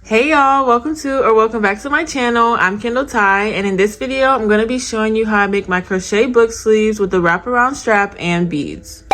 Hey y'all, welcome back to my channel. I'm Kindle and in this video I'm going to be showing you how I make my crochet book sleeves with the wraparound strap and beads.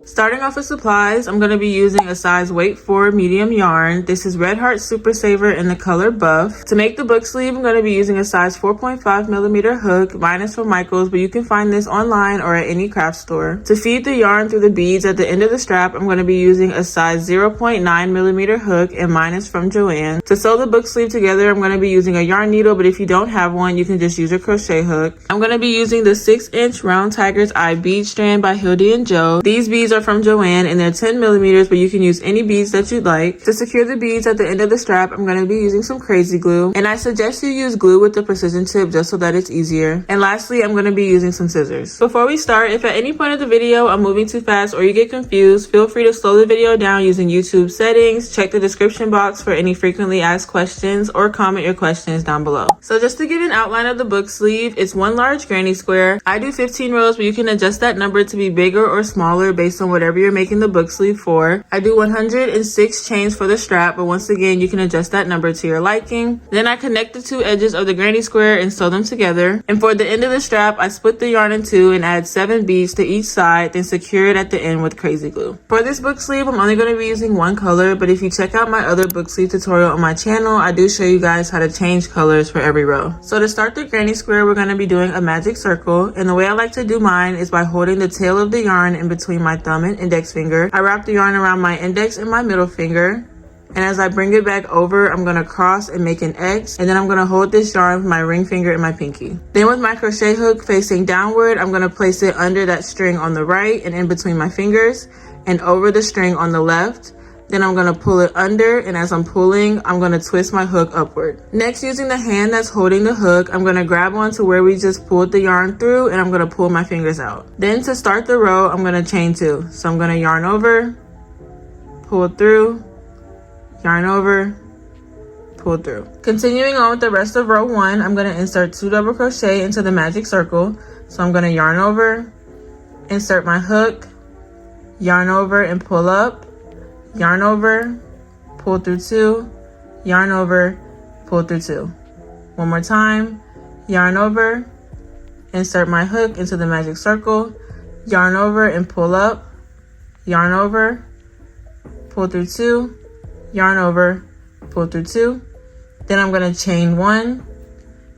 Starting off with supplies, I'm going to be using a size weight 4 medium yarn. This is Red Heart Super Saver in the color buff. To make the book sleeve, I'm going to be using a size 4.5 millimeter hook. Mine is from Michaels, but you can find this online or at any craft store. To feed the yarn through the beads at the end of the strap, I'm going to be using a size 0.9 millimeter hook, and mine is from JOANN. To sew the book sleeve together, I'm going to be using a yarn needle, but if you don't have one, you can just use a crochet hook. I'm going to be using the 6-inch Round Tiger's Eye bead strand by Hildy and Joe. These beads are from JOANN and they're 10 millimeters, but you can use any beads that you'd like. To secure the beads at the end of the strap, I'm going to be using some crazy glue, and I suggest you use glue with the precision tip just so that it's easier. And lastly, I'm going to be using some scissors. Before we start, if at any point of the video I'm moving too fast or you get confused, feel free to slow the video down using YouTube settings. Check the description box for any frequently asked questions or comment your questions down below. So just to give an outline of the book sleeve, it's one large granny square. I do 15 rows, but you can adjust that number to be bigger or smaller based on whatever you're making the book sleeve for. I do 106 chains for the strap, but once again you can adjust that number to your liking. Then I connect the two edges of the granny square and sew them together. And for the end of the strap, I split the yarn in two and add 7 beads to each side, then secure it at the end with crazy glue. For this book sleeve, I'm only going to be using one color, but if you check out my other book sleeve tutorial on my channel, I do show you guys how to change colors for every row. So to start the granny square, we're going to be doing a magic circle, and the way I like to do mine is by holding the tail of the yarn in between my thumb and index finger. I wrap the yarn around my index and my middle finger, and as I bring it back over, I'm going to cross and make an X, and then I'm going to hold this yarn with my ring finger and my pinky. Then with my crochet hook facing downward, I'm going to place it under that string on the right and in between my fingers and over the string on the left. Then I'm going to pull it under, and as I'm pulling, I'm going to twist my hook upward. Next, using the hand that's holding the hook, I'm going to grab onto where we just pulled the yarn through, and I'm going to pull my fingers out. Then to start the row, I'm going to chain 2. So I'm going to yarn over, pull through, yarn over, pull through. Continuing on with the rest of row 1, I'm going to insert 2 double crochet into the magic circle. So I'm going to yarn over, insert my hook, yarn over and pull up, yarn over, pull through 2, yarn over, pull through 2. One more time, yarn over, insert my hook into the magic circle, yarn over and pull up, yarn over, pull through 2, yarn over, pull through 2. Then I'm going to chain 1,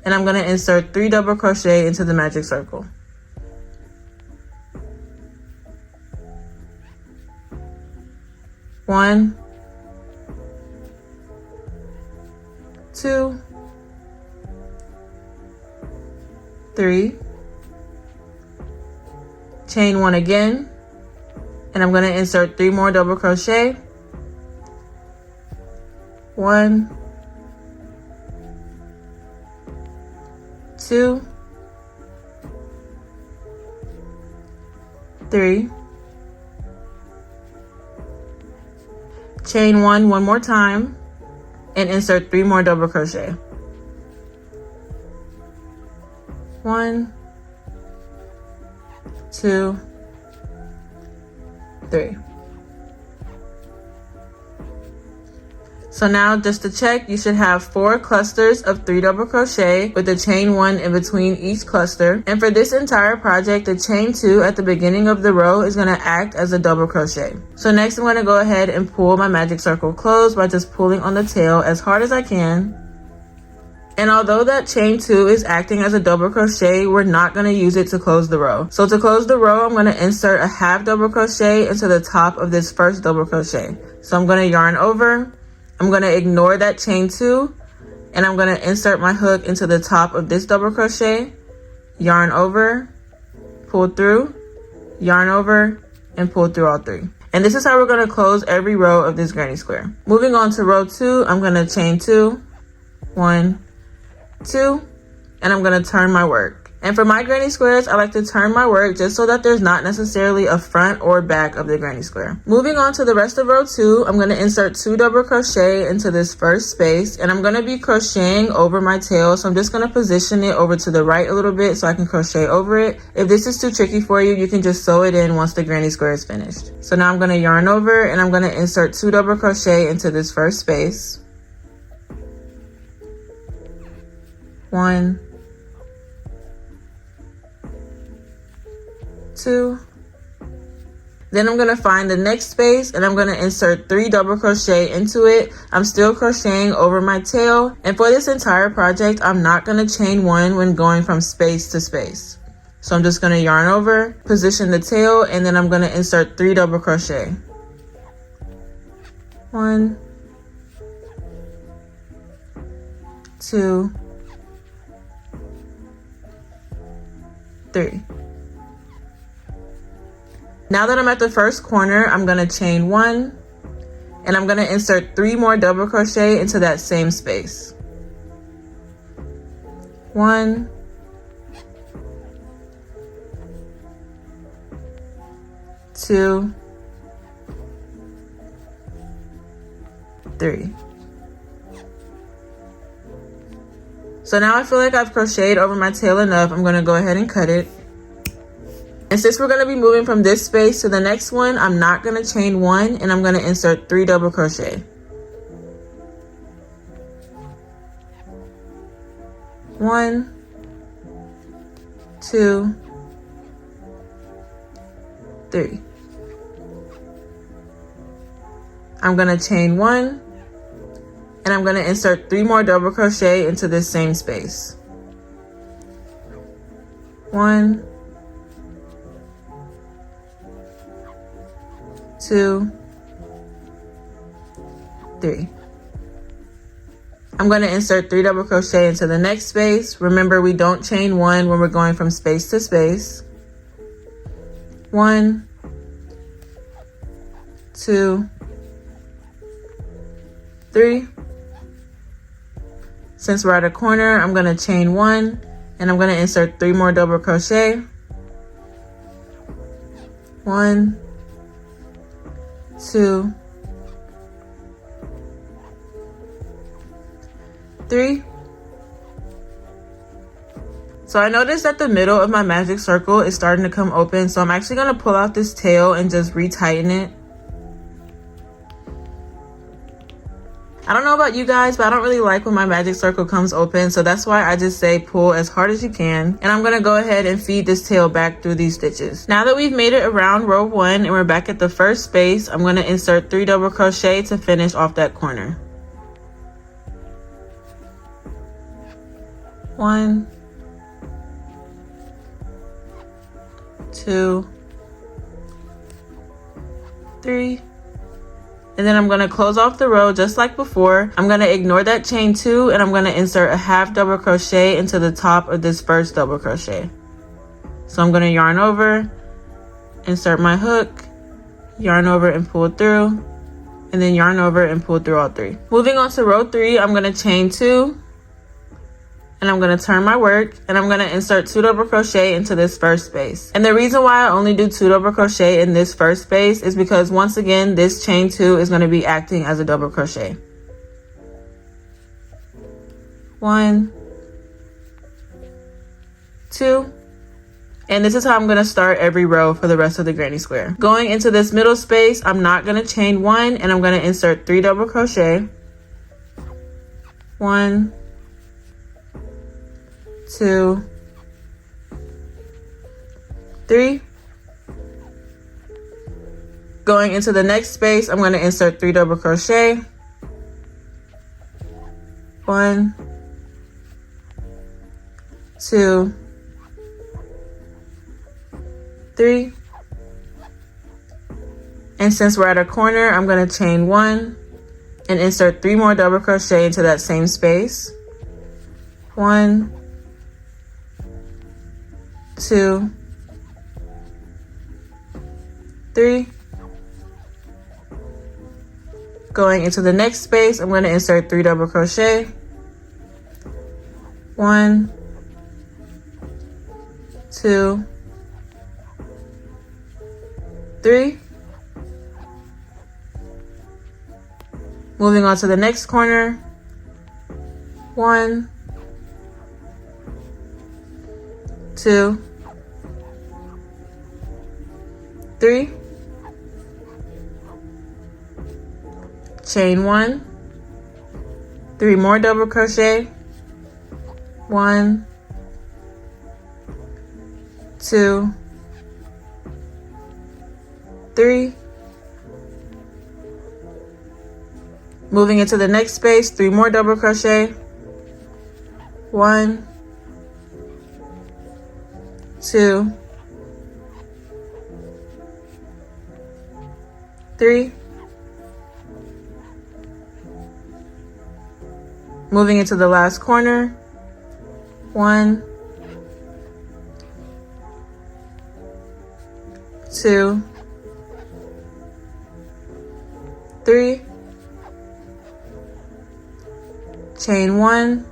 and I'm going to insert 3 double crochet into the magic circle. 1, 2, 3, chain 1 again, and I'm going to insert 3 more double crochet. 1, 2, 3, chain 1 one more time and insert 3 more double crochet. 1, 2, 3. So now just to check, you should have 4 clusters of 3 double crochet with the chain 1 in between each cluster. And for this entire project, the chain 2 at the beginning of the row is going to act as a double crochet. So next I'm going to go ahead and pull my magic circle closed by just pulling on the tail as hard as I can. And although that chain 2 is acting as a double crochet, we're not going to use it to close the row. So to close the row, I'm going to insert a half double crochet into the top of this first double crochet. So I'm going to yarn over, I'm going to ignore that chain 2, and I'm going to insert my hook into the top of this double crochet, yarn over, pull through, yarn over, and pull through all 3. And this is how we're going to close every row of this granny square. Moving on to row 2, I'm going to chain 2, 1, 2, and I'm going to turn my work. And for my granny squares, I like to turn my work just so that there's not necessarily a front or back of the granny square. Moving on to the rest of row 2, I'm going to insert 2 double crochet into this first space, and I'm going to be crocheting over my tail. So I'm just going to position it over to the right a little bit so I can crochet over it. If this is too tricky for you, you can just sew it in once the granny square is finished. So now I'm going to yarn over, and I'm going to insert 2 double crochet into this first space. 1, 2. Then I'm going to find the next space and I'm going to insert 3 double crochet into it. I'm still crocheting over my tail, and for this entire project I'm not going to chain 1 when going from space to space. So I'm just going to yarn over, position the tail, and then I'm going to insert 3 double crochet. 1, 2, 3. Now that I'm at the first corner, I'm going to chain 1 and I'm going to insert 3 more double crochet into that same space. 1, 2, 3. So now I feel like I've crocheted over my tail enough. I'm going to go ahead and cut it. And since we're going to be moving from this space to the next one, I'm not going to chain 1 and I'm going to insert 3 double crochet. 1, 2, 3. I'm going to chain 1 and I'm going to insert 3 more double crochet into this same space. 1, 2, 3. I'm going to insert 3 double crochet into the next space. Remember, we don't chain 1 when we're going from space to space. 1, 2, 3. Since we're at a corner, I'm going to chain 1 and I'm going to insert 3 more double crochet. 1, 2, 3. So I noticed that the middle of my magic circle is starting to come open, so I'm actually going to pull out this tail and just retighten it. I don't know about you guys, but I don't really like when my magic circle comes open, so that's why I just say pull as hard as you can. And I'm going to go ahead and feed this tail back through these stitches. Now that we've made it around row 1 and we're back at the first space, I'm going to insert 3 double crochet to finish off that corner. 1, 2, 3. And then I'm going to close off the row just like before. I'm going to ignore that chain 2 and I'm going to insert a half double crochet into the top of this first double crochet. So I'm going to yarn over, insert my hook, yarn over and pull through, and then yarn over and pull through all 3. Moving on to row 3, I'm going to chain 2 and I'm going to turn my work and I'm going to insert 2 double crochet into this first space. And the reason why I only do 2 double crochet in this first space is because once again this chain 2 is going to be acting as a double crochet. 1, 2, and this is how I'm going to start every row for the rest of the granny square. Going into this middle space, I'm not going to chain 1 and I'm going to insert 3 double crochet. 1, 2, 3. Going into the next space, I'm going to insert 3 double crochet. 1, 2, 3. And since we're at a corner, I'm going to chain 1 and insert 3 more double crochet into that same space. 1, 2, 3. Going into the next space, I'm going to insert 3 double crochet. 1, 2, 3. Moving on to the next corner. 1, 2, 3. Chain 1, 3 more double crochet. 1, 2, 3. Moving into the next space, 3 more double crochet. 1, 2, 3. Moving into the last corner. 1, 2, 3. Chain 1,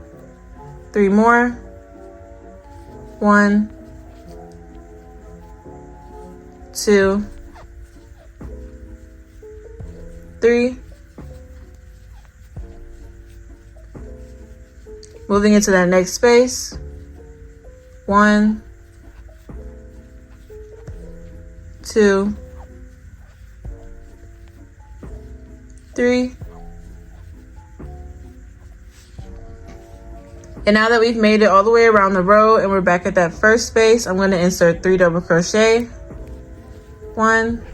3 more. 1, 2, 3. Moving into that next space. 1, 2, 3. And now that we've made it all the way around the row and we're back at that first space, I'm going to insert 3 double crochet. 1,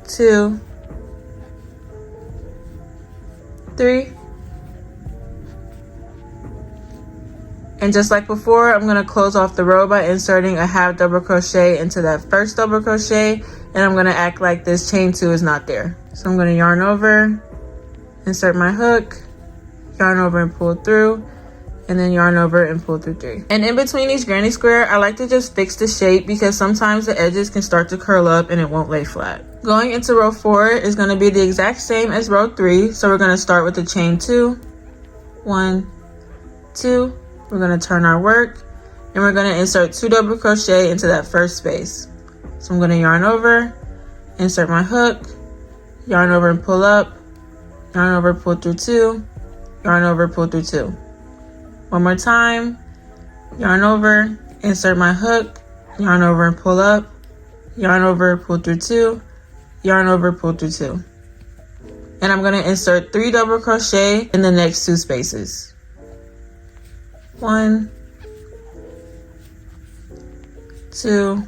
2, 3. And just like before, I'm going to close off the row by inserting a half double crochet into that first double crochet, and I'm going to act like this chain 2 is not there. So I'm going to yarn over, insert my hook, yarn over and pull through, and then yarn over and pull through 3. And in between each granny square, I like to just fix the shape because sometimes the edges can start to curl up and it won't lay flat. Going into row 4 is going to be the exact same as row 3, so we're going to start with the chain 2. 1, 2. We're going to turn our work, and we're going to insert 2 double crochet into that first space. So I'm going to yarn over, insert my hook, yarn over and pull up, yarn over, pull through 2, yarn over, pull through 2. One more time, yarn over, insert my hook, yarn over and pull up, yarn over, pull through 2, yarn over, pull through 2. And I'm going to insert 3 double crochet in the next 2 spaces. 1, 2,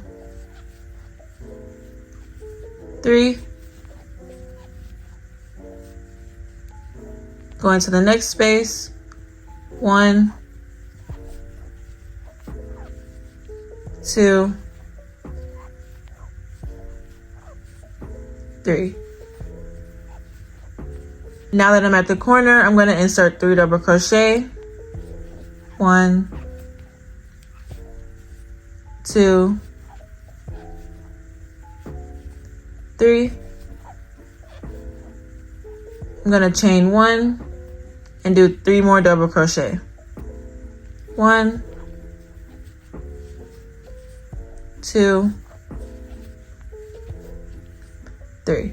3. Go into the next space. 1, 2, 3. Now that I'm at the corner, I'm going to insert 3 double crochet. 1, 2, 3. I'm going to chain 1 and do 3 more double crochet. 1, 2, 3.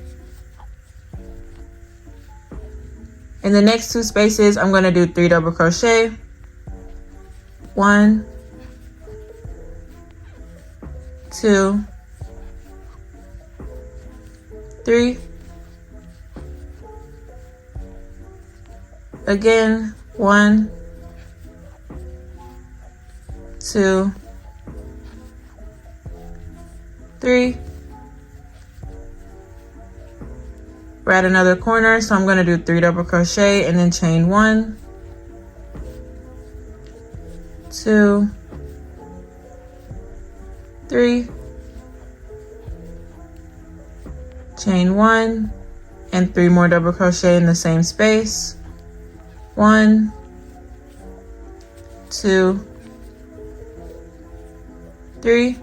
In the next 2 spaces, I'm going to do 3 double crochet. 1, 2, 3. Again, 1, 2, 3. We're at another corner, so I'm going to do 3 double crochet and then chain 1, 2, 3, chain 1, and 3 more double crochet in the same space. 1, 2, 3.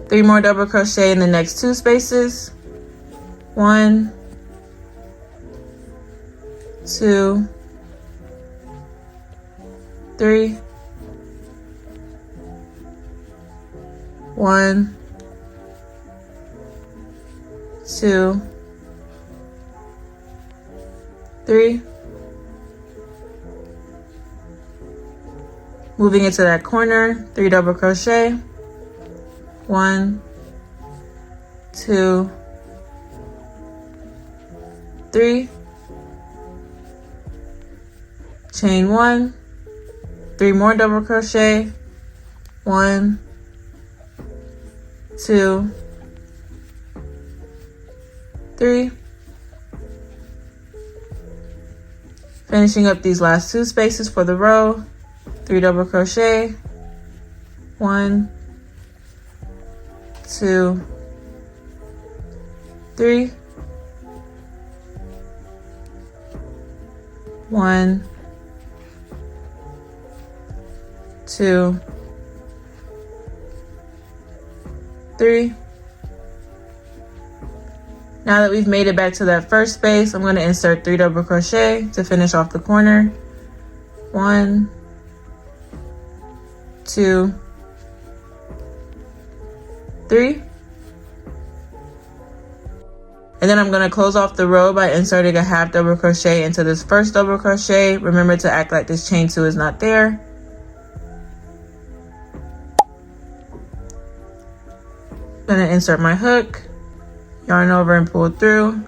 3 more double crochet in the next 2 spaces. 1, 2, 3. 1, 2, 3. Moving into that corner, 3 double crochet. 1, 2, 3. chain 1, 3 more double crochet, 1, 2, 3. Finishing up these last 2 spaces for the row, 3 double crochet, 1, 2, 3, 1, 2, 3. Now that we've made it back to that first space, I'm going to insert 3 double crochet to finish off the corner. 1, 2, 3. And then I'm going to close off the row by inserting a half double crochet into this first double crochet. Remember to act like this chain 2 is not there. I'm going to insert my hook, yarn over and pull through,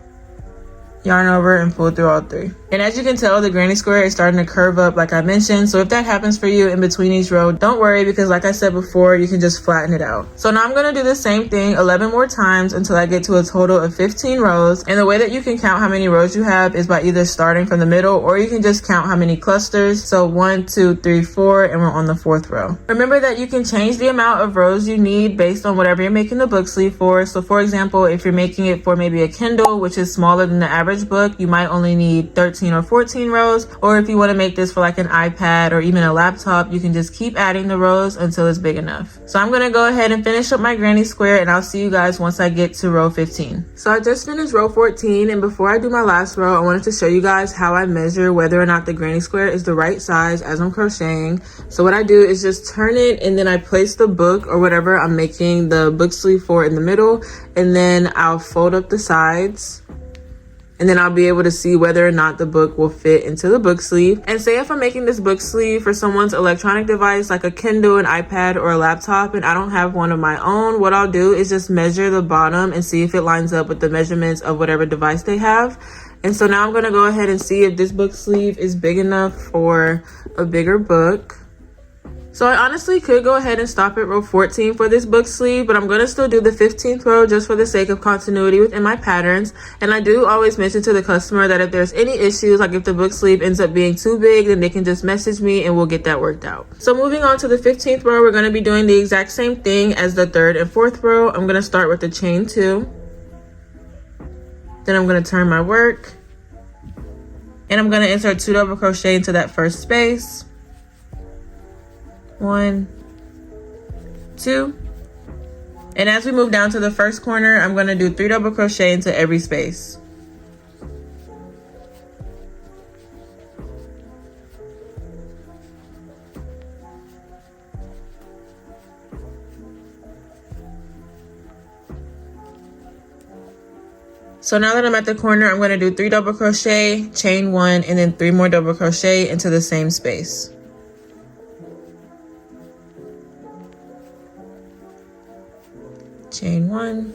yarn over and pull through all 3. And as you can tell, the granny square is starting to curve up like I mentioned. So if that happens for you in between each row, don't worry, because like I said before, you can just flatten it out. So now I'm going to do the same thing 11 more times until I get to a total of 15 rows. And the way that you can count how many rows you have is by either starting from the middle, or you can just count how many clusters. So 1, 2, 3, 4, and we're on the 4th row. Remember that you can change the amount of rows you need based on whatever you're making the book sleeve for. So for example, if you're making it for maybe a Kindle, which is smaller than the average book, you might only need 13 or 14 rows. Or if you want to make this for like an iPad or even a laptop, you can just keep adding the rows until it's big enough. So I'm going to go ahead and finish up my granny square, and I'll see you guys once I get to row 15. So I just finished row 14, and before I do my last row, I wanted to show you guys how I measure whether or not the granny square is the right size as I'm crocheting. So what I do is just turn it, and then I place the book or whatever I'm making the book sleeve for in the middle, and then I'll fold up the sides. And then I'll be able to see whether or not the book will fit into the book sleeve. And say if I'm making this book sleeve for someone's electronic device like a Kindle, an iPad, or a laptop, and I don't have one of my own, what I'll do is just measure the bottom and see if it lines up with the measurements of whatever device they have. And so now I'm going to go ahead and see if this book sleeve is big enough for a bigger book. So I honestly could go ahead and stop at row 14 for this book sleeve, but I'm going to still do the 15th row just for the sake of continuity within my patterns. And I do always mention to the customer that if there's any issues, like if the book sleeve ends up being too big, then they can just message me and we'll get that worked out. So moving on to the 15th row, we're going to be doing the exact same thing as the 3rd and 4th row. I'm going to start with the chain 2. Then I'm going to turn my work. And I'm going to insert 2 double crochet into that first space. 1, 2, and as we move down to the first corner, I'm going to do 3 double crochet into every space. So now that I'm at the corner, I'm going to do 3 double crochet, chain 1, and then 3 more double crochet into the same space. Chain 1,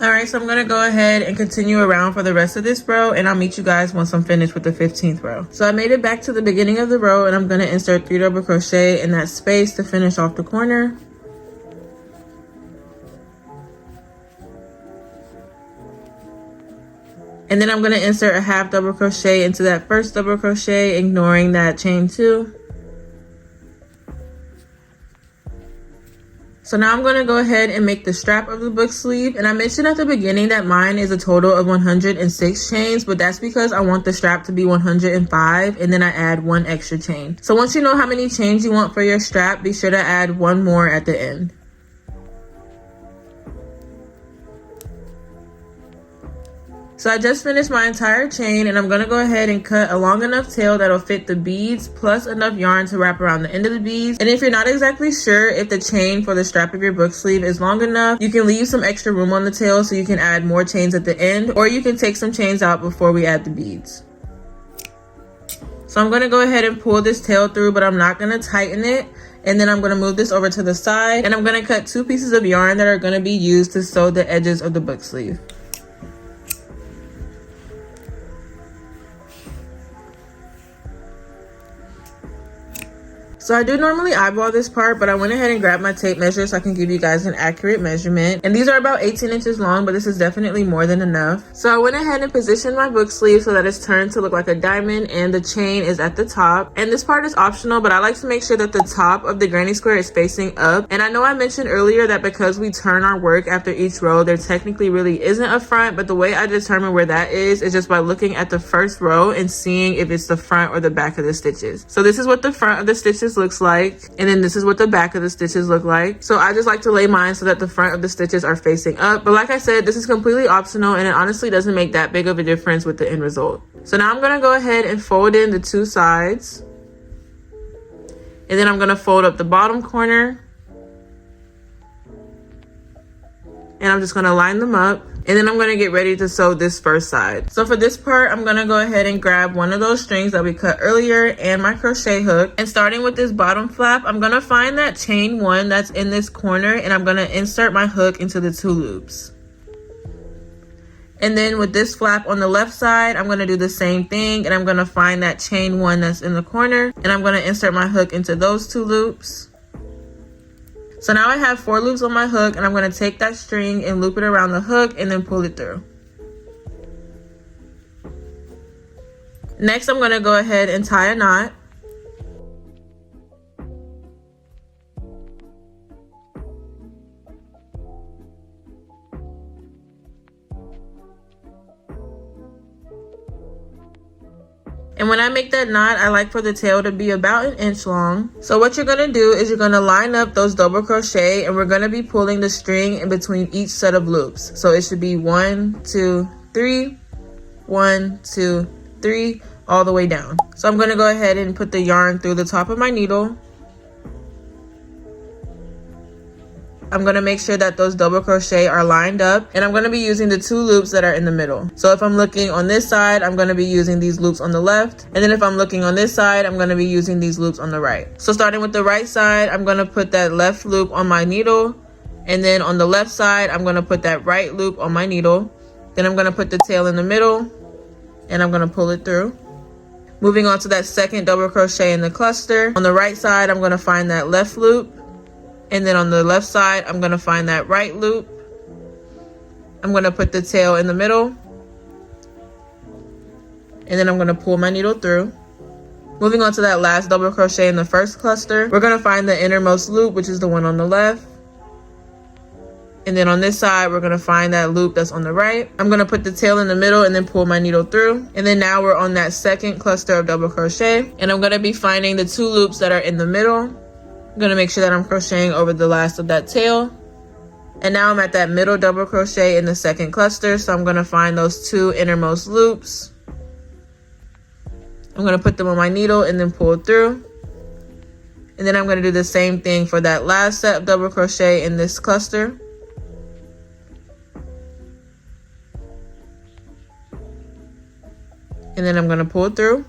alright, so I'm going to go ahead and continue around for the rest of this row, and I'll meet you guys once I'm finished with the 15th row. So I made it back to the beginning of the row, and I'm going to insert 3 double crochet in that space to finish off the corner. And then I'm going to insert a half double crochet into that first double crochet, ignoring that chain 2. So now I'm going to go ahead and make the strap of the book sleeve. And I mentioned at the beginning that mine is a total of 106 chains, but that's because I want the strap to be 105, and then I add 1 extra chain. So once you know how many chains you want for your strap, be sure to add 1 more at the end. So I just finished my entire chain, and I'm going to go ahead and cut a long enough tail that'll fit the beads plus enough yarn to wrap around the end of the beads. And if you're not exactly sure if the chain for the strap of your book sleeve is long enough, you can leave some extra room on the tail so you can add more chains at the end, or you can take some chains out before we add the beads. So I'm going to go ahead and pull this tail through, but I'm not going to tighten it. And then I'm going to move this over to the side, and I'm going to cut 2 pieces of yarn that are going to be used to sew the edges of the book sleeve. So I do normally eyeball this part, but I went ahead and grabbed my tape measure so I can give you guys an accurate measurement. And these are about 18 inches long, but this is definitely more than enough. So I went ahead and positioned my book sleeve so that it's turned to look like a diamond and the chain is at the top. And this part is optional, but I like to make sure that the top of the granny square is facing up. And I know I mentioned earlier that because we turn our work after each row, there technically really isn't a front, but the way I determine where that is just by looking at the first row and seeing if it's the front or the back of the stitches. So this is what the front of the stitches looks like, and then this is what the back of the stitches look like. So I just like to lay mine so that the front of the stitches are facing up, but like I said, this is completely optional and it honestly doesn't make that big of a difference with the end result. So now I'm going to go ahead and fold in the 2 sides, and then I'm going to fold up the bottom corner, and I'm just going to line them up. And then I'm going to get ready to sew this first side. So for this part, I'm going to go ahead and grab one of those strings that we cut earlier and my crochet hook. And starting with this bottom flap, I'm going to find that chain 1 that's in this corner, and I'm going to insert my hook into the 2 loops. And then with this flap on the left side, I'm going to do the same thing, and I'm going to find that chain 1 that's in the corner, and I'm going to insert my hook into those 2 loops. So now I have 4 loops on my hook, and I'm going to take that string and loop it around the hook and then pull it through. Next, I'm going to go ahead and tie a knot. And when I make that knot, I like for the tail to be about 1 inch long. So what you're gonna do is you're gonna line up those double crochet, and we're gonna be pulling the string in between each set of loops. So it should be 1, 2, 3, 1, 2, 3, all the way down. So I'm gonna go ahead and put the yarn through the top of my needle. I'm going to make sure that those double crochet are lined up, and I'm going to be using the 2 loops that are in the middle. So if I'm looking on this side, I'm going to be using these loops on the left, and then if I'm looking on this side, I'm going to be using these loops on the right. So starting with the right side, I'm going to put that left loop on my needle, and then on the left side, I'm going to put that right loop on my needle. Then I'm going to put the tail in the middle, and I'm going to pull it through. Moving on to that second double crochet in the cluster. On the right side, I'm going to find that left loop. And then on the left side, I'm going to find that right loop. I'm going to put the tail in the middle. And then I'm going to pull my needle through. Moving on to that last double crochet in the first cluster, we're going to find the innermost loop, which is the one on the left. And then on this side, we're going to find that loop that's on the right. I'm going to put the tail in the middle and then pull my needle through. And then now we're on that second cluster of double crochet. And I'm going to be finding the 2 loops that are in the middle. I'm going to make sure that I'm crocheting over the last of that tail. And now I'm at that middle double crochet in the second cluster. So I'm going to find those 2 innermost loops. I'm going to put them on my needle and then pull through. And then I'm going to do the same thing for that last set of double crochet in this cluster. And then I'm going to pull through.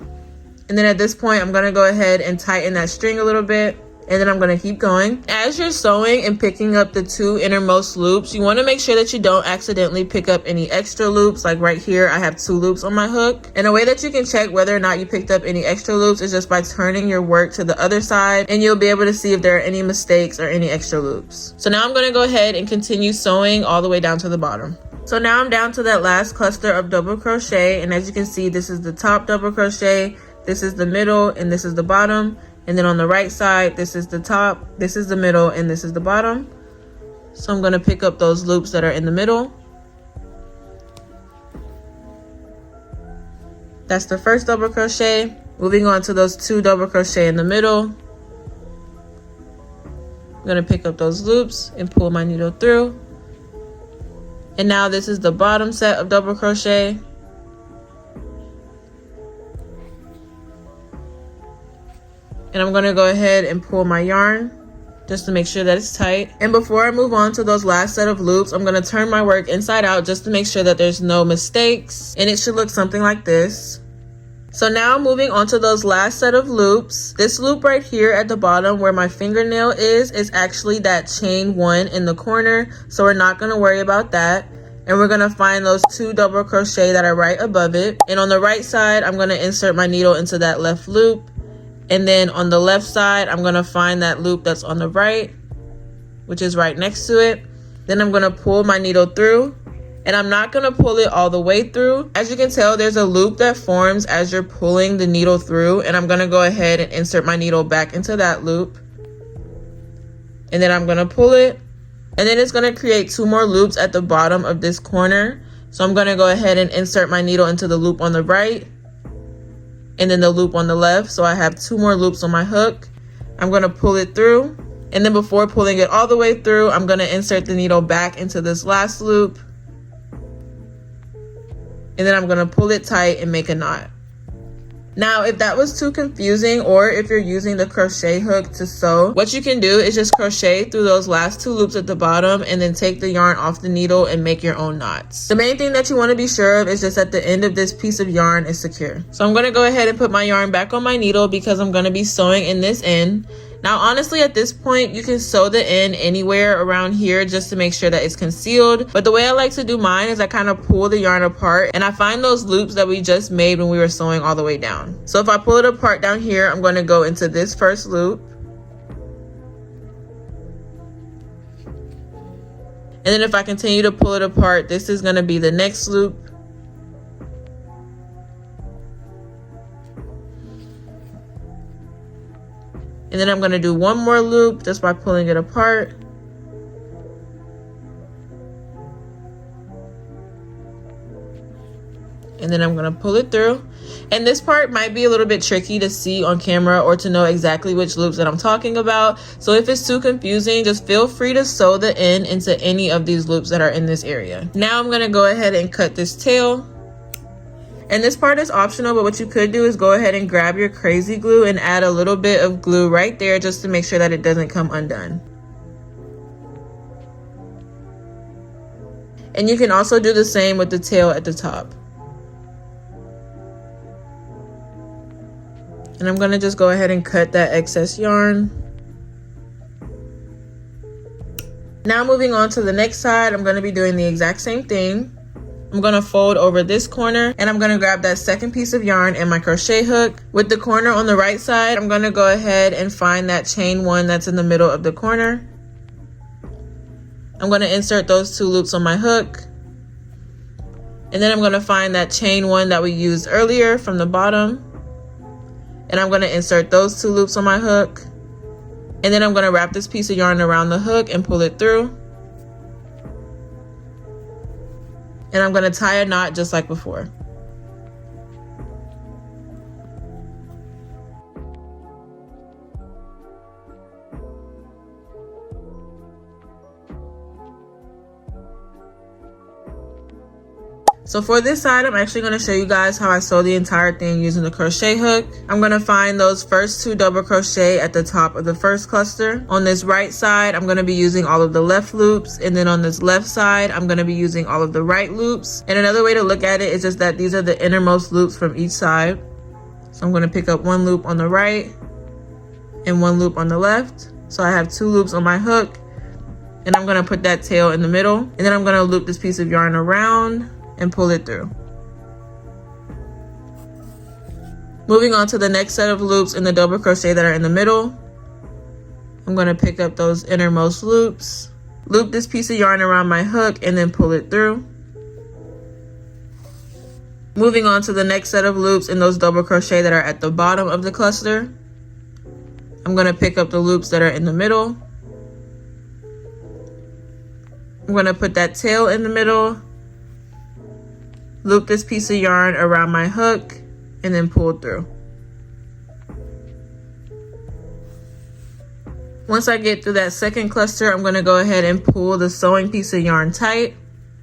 And then at this point, I'm going to go ahead and tighten that string a little bit. And then I'm going to keep going. As you're sewing and picking up the 2 innermost loops, you want to make sure that you don't accidentally pick up any extra loops. Like right here, I have 2 loops on my hook. And a way that you can check whether or not you picked up any extra loops is just by turning your work to the other side, and you'll be able to see if there are any mistakes or any extra loops. So now I'm going to go ahead and continue sewing all the way down to the bottom. So now I'm down to that last cluster of double crochet, and as you can see, this is the top double crochet, this is the middle, and this is the bottom. And then on the right side, this is the top, this is the middle, and this is the bottom. So I'm going to pick up those loops that are in the middle. That's the first double crochet. Moving on to those 2 double crochet in the middle. I'm going to pick up those loops and pull my needle through. And now this is the bottom set of double crochet. And I'm going to go ahead and pull my yarn just to make sure that it's tight. And before I move on to those last set of loops, I'm going to turn my work inside out just to make sure that there's no mistakes. And it should look something like this. So now moving on to those last set of loops. This loop right here at the bottom where my fingernail is actually that chain 1 in the corner. So we're not going to worry about that. And we're going to find those 2 double crochet that are right above it. And on the right side, I'm going to insert my needle into that left loop. And then on the left side, I'm going to find that loop that's on the right, which is right next to it. Then I'm going to pull my needle through. And I'm not going to pull it all the way through. As you can tell, there's a loop that forms as you're pulling the needle through. And I'm going to go ahead and insert my needle back into that loop. And then I'm going to pull it. And then it's going to create 2 more loops at the bottom of this corner. So I'm going to go ahead and insert my needle into the loop on the right. And then the loop on the left. So I have 2 more loops on my hook. I'm going to pull it through. And then before pulling it all the way through, I'm going to insert the needle back into this last loop. And then I'm going to pull it tight and make a knot. Now, if that was too confusing, or if you're using the crochet hook to sew, what you can do is just crochet through those last 2 loops at the bottom and then take the yarn off the needle and make your own knots. The main thing that you want to be sure of is just that the end of this piece of yarn is secure. So I'm going to go ahead and put my yarn back on my needle because I'm going to be sewing in this end. Now, honestly, at this point, you can sew the end anywhere around here just to make sure that it's concealed. But the way I like to do mine is I kind of pull the yarn apart and I find those loops that we just made when we were sewing all the way down. So if I pull it apart down here, I'm going to go into this first loop. And then if I continue to pull it apart, this is going to be the next loop. And then I'm going to do 1 more loop just by pulling it apart. And then I'm going to pull it through. And this part might be a little bit tricky to see on camera or to know exactly which loops that I'm talking about. So if it's too confusing, just feel free to sew the end into any of these loops that are in this area. Now I'm going to go ahead and cut this tail. And this part is optional, but what you could do is go ahead and grab your crazy glue and add a little bit of glue right there just to make sure that it doesn't come undone. And you can also do the same with the tail at the top. And I'm going to just go ahead and cut that excess yarn. Now moving on to the next side, I'm going to be doing the exact same thing. I'm going to fold over this corner and I'm going to grab that second piece of yarn and my crochet hook. With the corner on the right side, I'm going to go ahead and find that chain 1 that's in the middle of the corner. I'm going to insert those 2 loops on my hook. And then I'm going to find that chain 1 that we used earlier from the bottom. And I'm going to insert those 2 loops on my hook. And then I'm going to wrap this piece of yarn around the hook and pull it through. And I'm going to tie a knot just like before. So for this side, I'm actually going to show you guys how I sew the entire thing using the crochet hook. I'm going to find those first 2 double crochet at the top of the first cluster. On this right side, I'm going to be using all of the left loops. And then on this left side, I'm going to be using all of the right loops. And another way to look at it is just that these are the innermost loops from each side. So I'm going to pick up 1 loop on the right and 1 loop on the left. So I have 2 loops on my hook. And I'm going to put that tail in the middle. And then I'm going to loop this piece of yarn around and pull it through. Moving on to the next set of loops in the double crochet that are in the middle, I'm going to pick up those innermost loops, loop this piece of yarn around my hook, and then pull it through. Moving on to the next set of loops in those double crochet that are at the bottom of the cluster, I'm going to pick up the loops that are in the middle. I'm going to put that tail in the middle, loop this piece of yarn around my hook, and then pull through. Once I get through that second cluster, I'm going to go ahead and pull the sewing piece of yarn tight.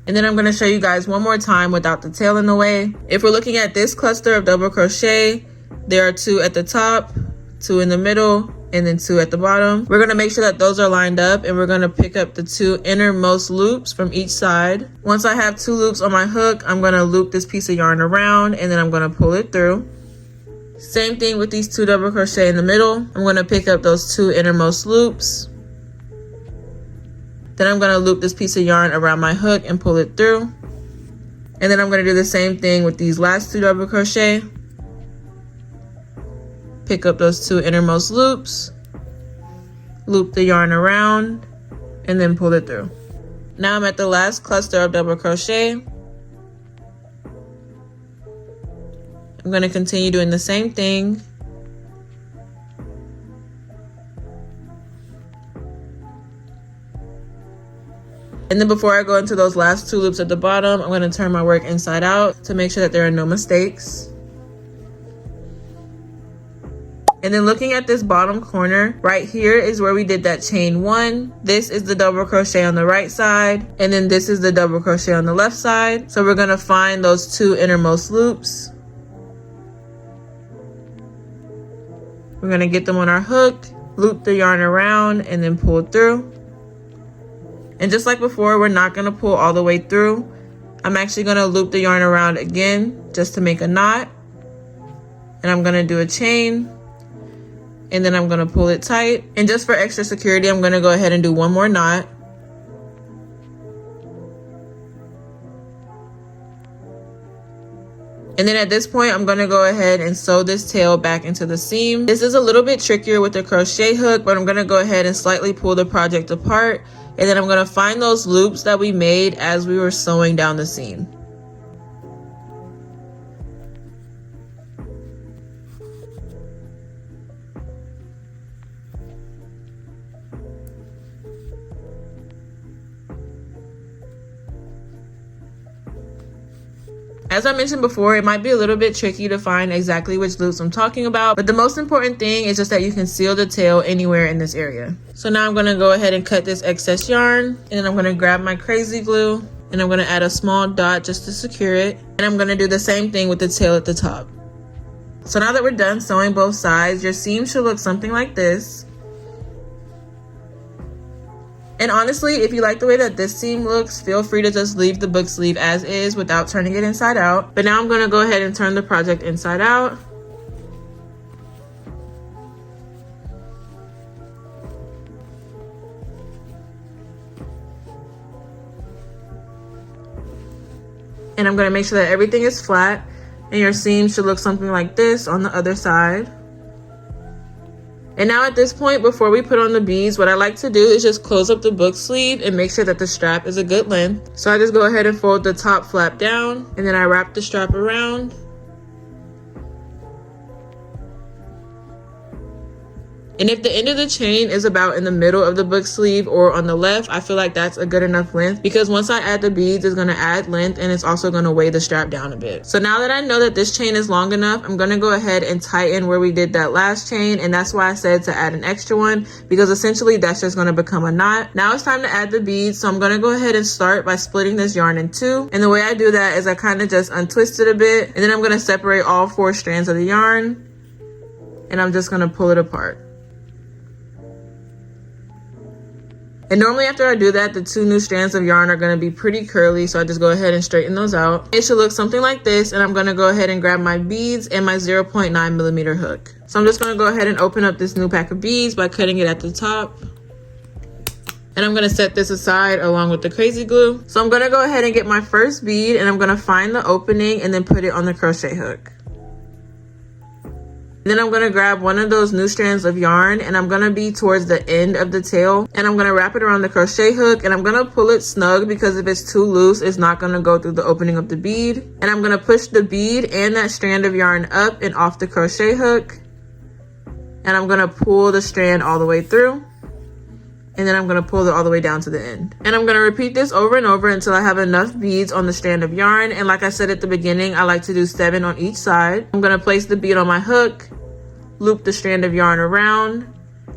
And then I'm going to show you guys one more time without the tail in the way. If we're looking at this cluster of double crochet, there are 2 at the top, 2 in the middle, and then 2 at the bottom. We're going to make sure that those are lined up, and we're going to pick up the 2 innermost loops from each side. Once I have 2 loops on my hook, I'm going to loop this piece of yarn around, and then I'm going to pull it through. Same thing with these 2 double crochet in the middle. I'm going to pick up those 2 innermost loops. Then I'm going to loop this piece of yarn around my hook and pull it through. And then I'm going to do the same thing with these last 2 double crochet. Pick up those 2 innermost loops, loop the yarn around, and then pull it through. Now I'm at the last cluster of double crochet. I'm going to continue doing the same thing. And then before I go into those last 2 loops at the bottom, I'm going to turn my work inside out to make sure that there are no mistakes. And then looking at this bottom corner, right here is where we did that chain 1. This is the double crochet on the right side, and then this is the double crochet on the left side. So we're going to find those 2 innermost loops. We're going to get them on our hook, loop the yarn around, and then pull through. And just like before, we're not going to pull all the way through. I'm actually going to loop the yarn around again just to make a knot. And I'm going to do a chain. And then I'm going to pull it tight. And just for extra security, I'm going to go ahead and do 1 more knot. And then at this point, I'm going to go ahead and sew this tail back into the seam. This is a little bit trickier with the crochet hook, but I'm going to go ahead and slightly pull the project apart. And then I'm going to find those loops that we made as we were sewing down the seam. As I mentioned before, it might be a little bit tricky to find exactly which loops I'm talking about, but the most important thing is just that you can seal the tail anywhere in this area. So now I'm going to go ahead and cut this excess yarn, and then I'm going to grab my crazy glue, and I'm going to add a small dot just to secure it. And I'm going to do the same thing with the tail at the top. So now that we're done sewing both sides, your seam should look something like this. And honestly, if you like the way that this seam looks, feel free to just leave the book sleeve as is without turning it inside out. But now I'm going to go ahead and turn the project inside out. And I'm going to make sure that everything is flat, and your seam should look something like this on the other side. And now at this point, before we put on the beads, what I like to do is just close up the book sleeve and make sure that the strap is a good length. So I just go ahead and fold the top flap down, and then I wrap the strap around. And if the end of the chain is about in the middle of the book sleeve or on the left, I feel like that's a good enough length, because once I add the beads, it's going to add length, and it's also going to weigh the strap down a bit. So now that I know that this chain is long enough, I'm going to go ahead and tighten where we did that last chain, and that's why I said to add an extra one, because essentially that's just going to become a knot. Now it's time to add the beads, so I'm going to go ahead and start by splitting this yarn in 2. And the way I do that is I kind of just untwist it a bit, and then I'm going to separate all 4 strands of the yarn, and I'm just going to pull it apart. And normally after I do that, the 2 new strands of yarn are going to be pretty curly, so I just go ahead and straighten those out. It should look something like this, and I'm going to go ahead and grab my beads and my 0.9mm hook. So I'm just going to go ahead and open up this new pack of beads by cutting it at the top. And I'm going to set this aside along with the crazy glue. So I'm going to go ahead and get my first bead, and I'm going to find the opening and then put it on the crochet hook. Then I'm going to grab one of those new strands of yarn, and I'm going to be towards the end of the tail, and I'm going to wrap it around the crochet hook, and I'm going to pull it snug, because if it's too loose, it's not going to go through the opening of the bead. And I'm going to push the bead and that strand of yarn up and off the crochet hook, and I'm going to pull the strand all the way through, and then I'm going to pull it all the way down to the end. And I'm going to repeat this over and over until I have enough beads on the strand of yarn. And like I said at the beginning, I like to do 7 on each side. I'm going to place the bead on my hook, loop the strand of yarn around,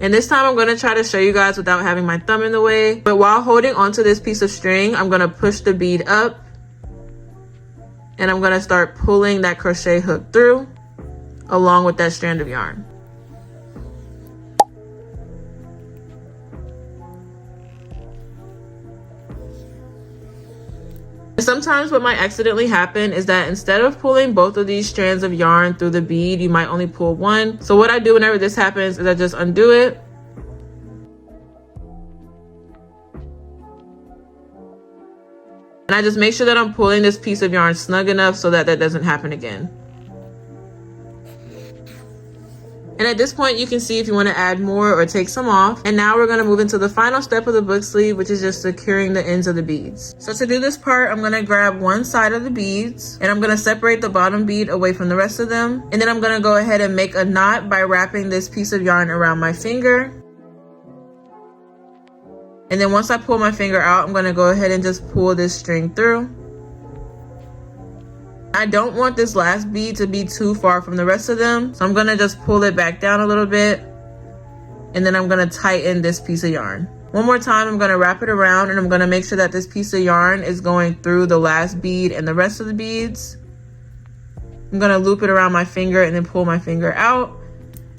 and this time I'm going to try to show you guys without having my thumb in the way. But while holding onto this piece of string, I'm going to push the bead up, and I'm going to start pulling that crochet hook through along with that strand of yarn. sometimes what might accidentally happen is that instead of pulling both of these strands of yarn through the bead, you might only pull one. So what I do whenever this happens is I just undo it. And I just make sure that I'm pulling this piece of yarn snug enough so that that doesn't happen again. And at this point, you can see if you want to add more or take some off. And now we're going to move into the final step of the book sleeve, which is just securing the ends of the beads. So to do this part, I'm going to grab one side of the beads and I'm going to separate the bottom bead away from the rest of them. And then I'm going to go ahead and make a knot by wrapping this piece of yarn around my finger. And then once I pull my finger out, I'm going to go ahead and just pull this string through. I don't want this last bead to be too far from the rest of them, so I'm going to just pull it back down a little bit, and then I'm going to tighten this piece of yarn. One more time, I'm going to wrap it around, and I'm going to make sure that this piece of yarn is going through the last bead and the rest of the beads. I'm going to loop it around my finger and then pull my finger out.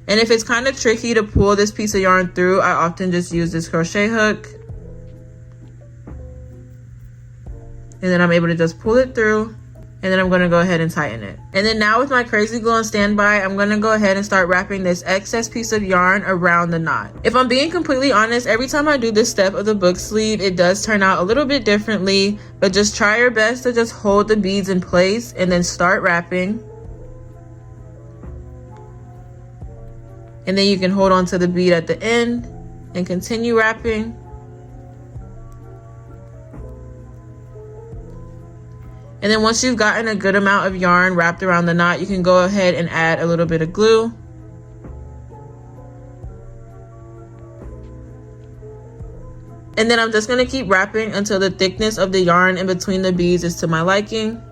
And if it's kind of tricky to pull this piece of yarn through, I often just use this crochet hook. And then I'm able to just pull it through. And then I'm going to go ahead and tighten it. And then now with my crazy glue on standby, I'm going to go ahead and start wrapping this excess piece of yarn around the knot. If I'm being completely honest, every time I do this step of the book sleeve, it does turn out a little bit differently, but just try your best to just hold the beads in place and then start wrapping. And then you can hold on to the bead at the end and continue wrapping. And then once you've gotten a good amount of yarn wrapped around the knot, you can go ahead and add a little bit of glue. And then I'm just going to keep wrapping until the thickness of the yarn in between the beads is to my liking.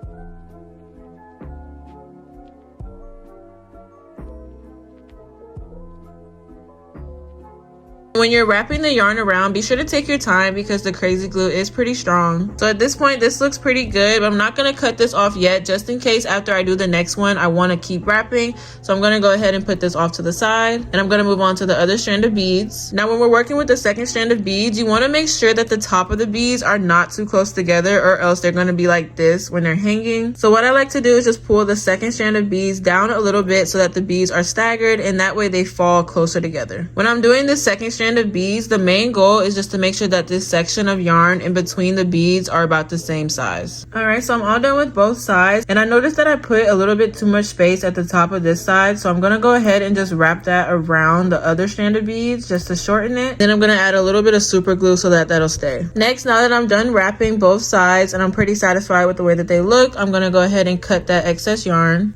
When you're wrapping the yarn around, be sure to take your time because the crazy glue is pretty strong. So at this point, this looks pretty good, but I'm not going to cut this off yet, just in case after I do the next one, I want to keep wrapping. So I'm going to go ahead and put this off to the side, and I'm going to move on to the other strand of beads. Now, when we're working with the second strand of beads, you want to make sure that the top of the beads are not too close together, or else they're going to be like this when they're hanging. So what I like to do is just pull the second strand of beads down a little bit so that the beads are staggered, and that way they fall closer together. When I'm doing this second strand of beads, the main goal is just to make sure that this section of yarn in between the beads are about the same size. Alright, so I'm all done with both sides, and I noticed that I put a little bit too much space at the top of this side, so I'm going to go ahead and just wrap that around the other strand of beads just to shorten it. Then I'm going to add a little bit of super glue so that that'll stay. Next, now that I'm done wrapping both sides and I'm pretty satisfied with the way that they look, I'm going to go ahead and cut that excess yarn.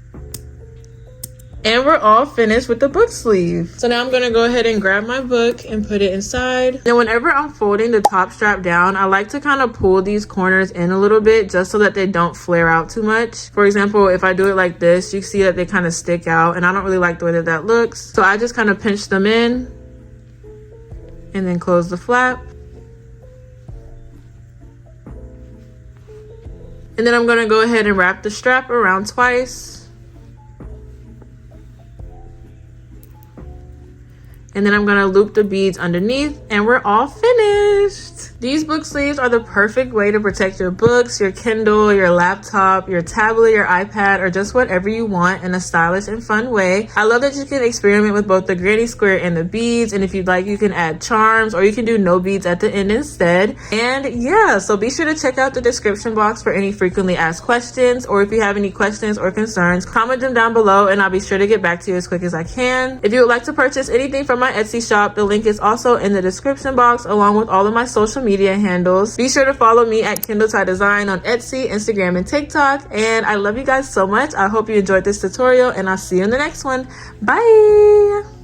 And we're all finished with the book sleeve. So now I'm going to go ahead and grab my book and put it inside. Then whenever I'm folding the top strap down, I like to kind of pull these corners in a little bit just so that they don't flare out too much. For example, if I do it like this, you see that they kind of stick out, and I don't really like the way that that looks. So I just kind of pinch them in and then close the flap. And then I'm going to go ahead and wrap the strap around twice. And then I'm going to loop the beads underneath, and we're all finished. These book sleeves are the perfect way to protect your books, your Kindle, your laptop, your tablet, your iPad, or just whatever you want in a stylish and fun way. I love that you can experiment with both the granny square and the beads, and if you'd like, you can add charms, or you can do no beads at the end instead. And yeah, so be sure to check out the description box for any frequently asked questions, or if you have any questions or concerns, comment them down below and I'll be sure to get back to you as quick as I can. If you would like to purchase anything from my Etsy shop, the link is also in the description box along with all of my social media handles. Be sure to follow me at Kindle Tie Design on Etsy, Instagram, and TikTok. And I love you guys so much. I hope you enjoyed this tutorial, and I'll see you in the next one. Bye!